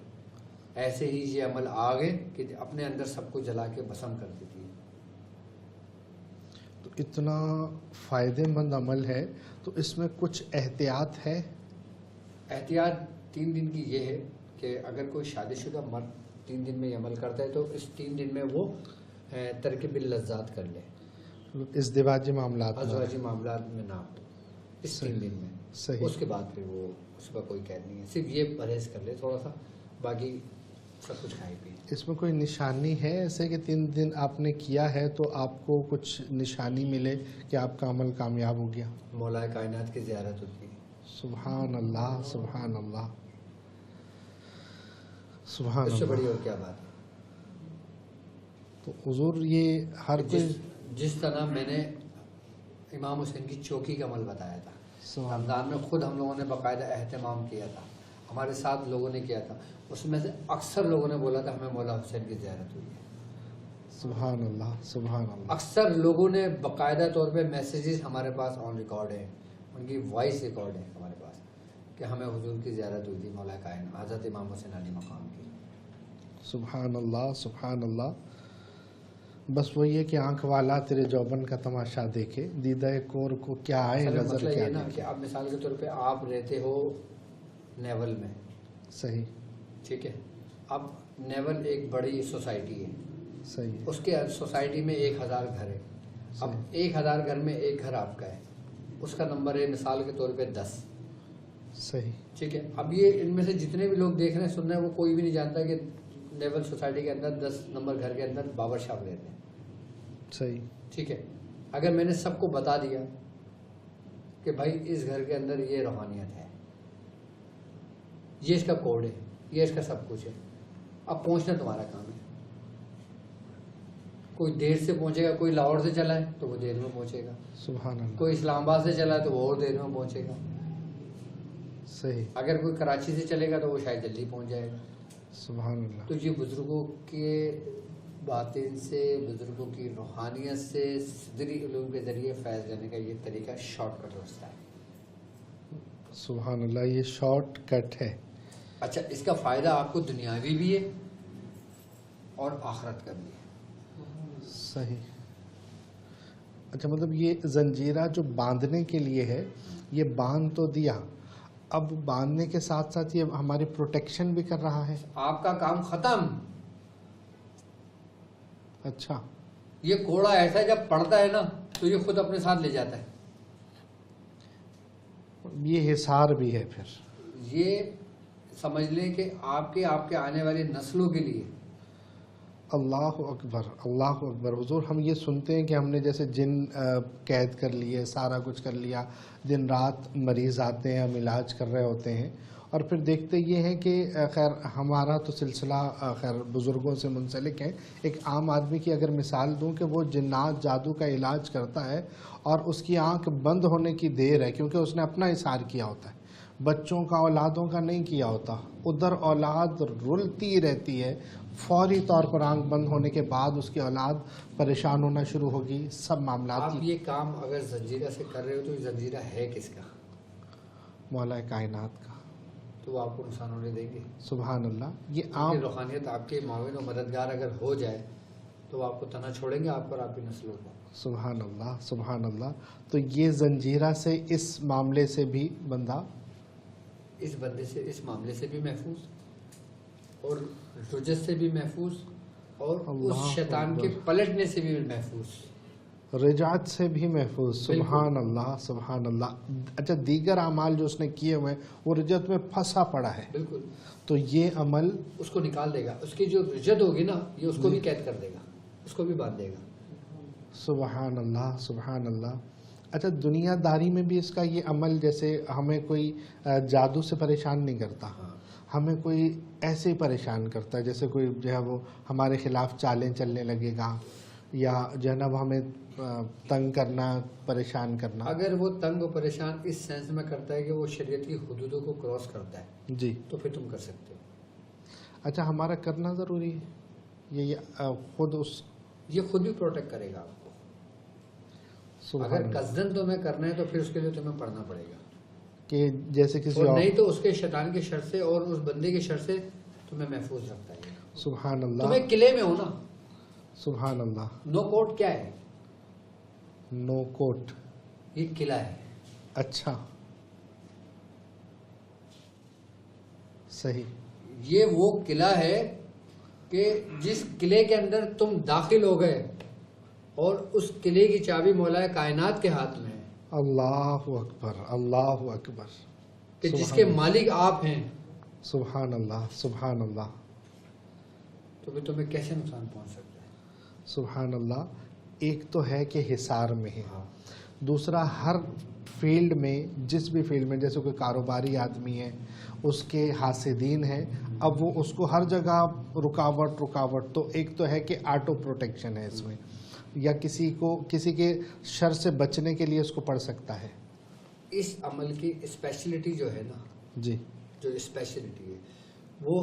ایسے ہی یہ عمل آگ ہے کہ اپنے اندر سب کو جلا کے بھسم کر دیتی ہے. تو اتنا فائدے مند عمل ہے تو اس میں کچھ احتیاط ہے؟ احتیاط 3 دن کی یہ ہے کہ اگر کوئی شادی شدہ مرد 3 دن میں یہ عمل کرتا ہے تو اس 3 دن میں وہ ترک باللذات کر لے، ازدواجی معاملات میں، ازواجی معاملات میں نہ ہو اس 3 دن میں. صحیح. اس کے بعد پھر وہ اس کا کوئی قید نہیں ہے، صرف یہ پرہیز کر لے تھوڑا سا، باقی سب کچھ کھائے پیے. اس میں کوئی نشانی ہے ایسے کہ 3 دن آپ نے کیا ہے تو آپ کو کچھ نشانی ملے کہ آپ کا عمل کامیاب ہو گیا؟ مولا کائنات کی زیارت ہوتی ہے. سبحان اللہ، سبحان اللہ، سبحان اس سے بڑی اللہ. اور کیا بات ہے. تو حضور یہ ہر کوئی جس طرح میں نے امام حسین کی چوکی کا عمل بتایا تھا، سبحان رمضان میں خود ہم لوگوں نے باقاعدہ اہتمام کیا تھا، ہمارے ساتھ لوگوں نے کیا تھا، اس میں سے اکثر لوگوں نے بولا تھا ہمیں مولا حسین کی زیارت ہوئی ہے. سبحان اللہ، سبحان اللہ. اکثر لوگوں نے باقاعدہ طور پہ میسیجز ہمارے پاس آن ریکارڈ ہیں، ان کی وائس ریکارڈ ہے ہمارے پاس کہ ہمیں حضور کی زیارت ہوئی تھی مولا کائنات حضرت امام حسین علیہ مقام کی. سبحان اللہ، سبحان اللہ. بس وہی ہے کہ آنکھ والا تیرے جوبن کا تماشا دیکھے، دیدہ کور کو کیا آئے اصل میں نظر مسئلہ کیا یہ نا دیکھے. کہ اب مثال کے طور پہ آپ رہتے ہو نیول میں، صحیح، ٹھیک ہے، اب نیول ایک بڑی سوسائٹی ہے، صحیح ہے، اس کے سوسائٹی میں 1000 گھر ہے. اب 1000 گھر میں ایک گھر آپ کا ہے، اس کا نمبر ہے مثال کے طور پہ 10، صحیح، ٹھیک ہے. اب یہ ان میں سے جتنے بھی لوگ دیکھ رہے ہیں سن رہے ہیں، وہ کوئی بھی نہیں جانتا کہ نیول سوسائٹی کے اندر 10 نمبر گھر کے اندر بابر شاہ رہتے ہیں. صحیح، ٹھیک ہے، اگر میں نے سب کو بتا دیا کہ بھائی اس گھر کے اندر یہ روحانیت ہے، یہ اس کا کوڈ ہے، یہ اس کا سب کچھ ہے، اب پہنچنا تمہارا کام ہے. کوئی دیر سے پہنچے گا، کوئی لاہور سے چلا ہے تو وہ دیر میں پہنچے گا، سبحان اللہ، کوئی اسلام آباد سے چلا ہے تو وہ اور دیر میں پہنچے گا، صحیح، اگر کوئی کراچی سے چلے گا تو وہ شاید جلدی پہنچ جائے گا. سبحان اللہ. تو یہ بزرگوں کے باطن سے، بزرگوں کی روحانیت سے، صدری علوم کے ذریعے فیض لینے کا یہ طریقہ شارٹ کٹ راستہ ہے. سبحان اللہ، یہ شارٹ کٹ ہے. اچھا، اس کا فائدہ آپ کو دنیاوی بھی ہے اور آخرت کا بھی ہے. صحیح. اچھا، مطلب یہ زنجیرہ جو باندھنے کے لیے ہے، یہ باندھ تو دیا، اب باندھنے کے ساتھ ساتھ یہ ہماری پروٹیکشن بھی کر رہا ہے. آپ کا کام ختم. اچھا، یہ کوڑا ایسا ہے جب پڑتا ہے نا تو یہ خود اپنے ساتھ لے جاتا ہے. یہ حصار بھی ہے پھر. یہ سمجھ لیں کہ آپ کے آنے والی نسلوں کے لیے. اللہ اکبر، اللہ اکبر. حضور ہم یہ سنتے ہیں کہ ہم نے جیسے جن قید کر لیے، سارا کچھ کر لیا، دن رات مریض آتے ہیں، ہم علاج کر رہے ہوتے ہیں، اور پھر دیکھتے یہ ہیں کہ خیر ہمارا تو سلسلہ خیر بزرگوں سے منسلک ہے. ایک عام آدمی کی اگر مثال دوں کہ وہ جنات جادو کا علاج کرتا ہے اور اس کی آنکھ بند ہونے کی دیر ہے کیونکہ اس نے اپنا اثار کیا ہوتا ہے، بچوں کا اولادوں کا نہیں کیا ہوتا، ادھر اولاد رلتی رہتی ہے، فوری طور پر آنکھ بند ہونے کے بعد اس کی اولاد پریشان ہونا شروع ہوگی. سب معاملات آپ یہ کام اگر زنجیرہ سے کر رہے ہو تو یہ زنجیرہ ہے کس کا؟ مولا کائنات کا. تو وہ آپ کو نقصان ہونے دیں گے. سبحان اللہ. یہ آپ عام کی روحانیت آپ کے معاون و مددگار اگر ہو جائے تو وہ آپ کو تنہا چھوڑیں گے، آپ اور آپ کی نسلوں کو. سبحان اللہ، سبحان اللہ. تو یہ زنجیرہ سے، اس معاملے سے بھی بندہ، اس بندے سے، اس معاملے سے بھی محفوظ اور رجس سے بھی محفوظ اور اس اللہ شیطان کے پلٹنے سے بھی محفوظ، رجعت سے بھی محفوظ. سبحان اللہ سبحان اللہ. اچھا دیگر اعمال جو اس نے کیے ہوئے ہیں وہ رجعت میں پھنسا پڑا ہے، بالکل تو یہ عمل اس کو نکال دے گا. اس کی جو رجت ہوگی نا یہ اس کو بھی قید کر دے گا، اس کو بھی باندھ دے گا. سبحان اللہ سبحان اللہ. اچھا دنیا داری میں بھی اس کا یہ عمل، جیسے ہمیں کوئی جادو سے پریشان نہیں کرتا، ہمیں کوئی ایسے ہی پریشان کرتا ہے جیسے کوئی جو ہے وہ ہمارے خلاف چالیں چلنے لگے گا، یا جو ہے نا وہ ہمیں تنگ کرنا، پریشان کرنا. اگر وہ تنگ و پریشان اس سینس میں کرتا ہے کہ وہ شریعت کی حدودوں کو کراس کرتا ہے جی. تو پھر تم کر سکتے ہو. اچھا ہمارا کرنا ضروری ہے یہ خود اس یہ خود بھی پروٹیکٹ کرے گا آپ کو. سبحان اگر اللہ. قصدن تمہیں کرنا ہے تو پھر اس کے لیے تمہیں پڑھنا پڑے گا، کہ جیسے کسی اور اور. نہیں تو اس کے شیطان کے شر سے اور اس بندے کے شر سے تمہیں محفوظ رکھتا ہے. سبحان اللہ تمہیں قلعے میں ہو نا. سبحان اللہ. نو کوٹ کیا ہے؟ نو کوٹ. یہ قلعہ ہے. اچھا صحیح. یہ وہ قلعہ ہے کہ جس قلعے کے اندر تم داخل ہو گئے اور اس قلعے کی چابی مولا کائنات کے ہاتھ میں ہے. اللہ اکبر اللہ اکبر. کہ جس کے مالک آپ ہیں. سبحان اللہ سبحان اللہ. تو پھر تمہیں کیسے نقصان پہنچ سکتا ہے؟ سبحان اللہ. ایک تو ہے کہ حصار میں ہے، ہاں. دوسرا ہر فیلڈ میں، جس بھی فیلڈ میں، جیسے کوئی کاروباری آدمی ہے اس کے حاسدین ہیں، اب وہ اس کو ہر جگہ رکاوٹ. تو ایک تو ہے کہ آٹو پروٹیکشن ہے اس میں، یا کسی کے شر سے بچنے کے لیے اس کو پڑھ سکتا ہے. اس عمل کی اسپیشلٹی جو ہے نا، جی. جو اسپیشلٹی ہے وہ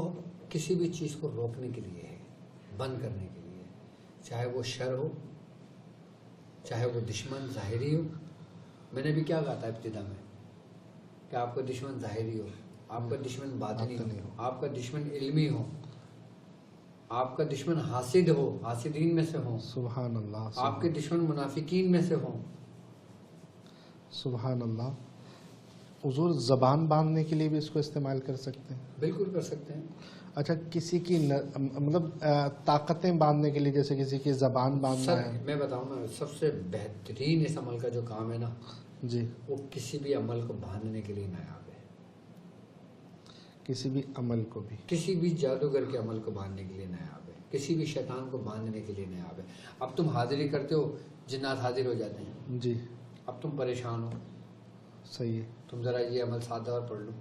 کسی بھی چیز کو روکنے کے لیے ہے، بند کرنے کے لیے، چاہے وہ شر ہو، چاہے وہ دشمن ظاہری ہو. میں نے بھی کیا کہا تھا ابتدا میں کہ آپ کا دشمن ظاہری ہو، آپ کا دشمن باطنی ہو، آپ کا دشمن علمی ہو، آپ کا دشمن حاسد ہو، حاسدین میں سے ہو، سبحان اللہ آپ کے دشمن منافقین میں سے ہوں. سبحان اللہ. حضور زبان باندھنے کے لیے بھی اس کو استعمال کر سکتے ہیں؟ بالکل کر سکتے ہیں. اچھا کسی کی مطلب طاقتیں باندھنے کے لیے، جیسے کسی کی زبان باندھنا ہے. میں بتاؤں نا، سب سے بہترین اس عمل کا جو کام ہے نا، جی. وہ کسی بھی عمل کو باندھنے کے لیے نایاب ہے. کسی بھی عمل کو بھی، کسی بھی جادوگر کے عمل کو باندھنے کے لیے نایاب ہے، کسی بھی شیطان کو باندھنے کے لیے نایاب ہے. اب تم حاضری کرتے ہو، جنات حاضر ہو جاتے ہیں. جی. اب تم پریشان ہو، صحیح ہے. تم ذرا یہ عمل 7 دفعہ پڑھ لو،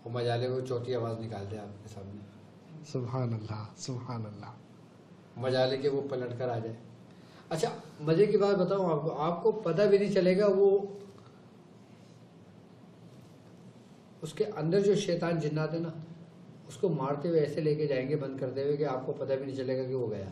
وہ مجالے وہ چوتھی آواز نکال دے آپ کے سامنے. سبحان اللہ سبحان اللہ. مجالے کے وہ پلٹ کر آ جائے. اچھا مزے کی بات بتاؤں آپ کو پتہ بھی نہیں چلے گا وہ اس کے اندر جو شیطان جنات ہے نا، اس کو مارتے ہوئے ایسے لے کے جائیں گے بند کرتے ہوئے کہ آپ کو پتہ بھی نہیں چلے گا کہ وہ گیا.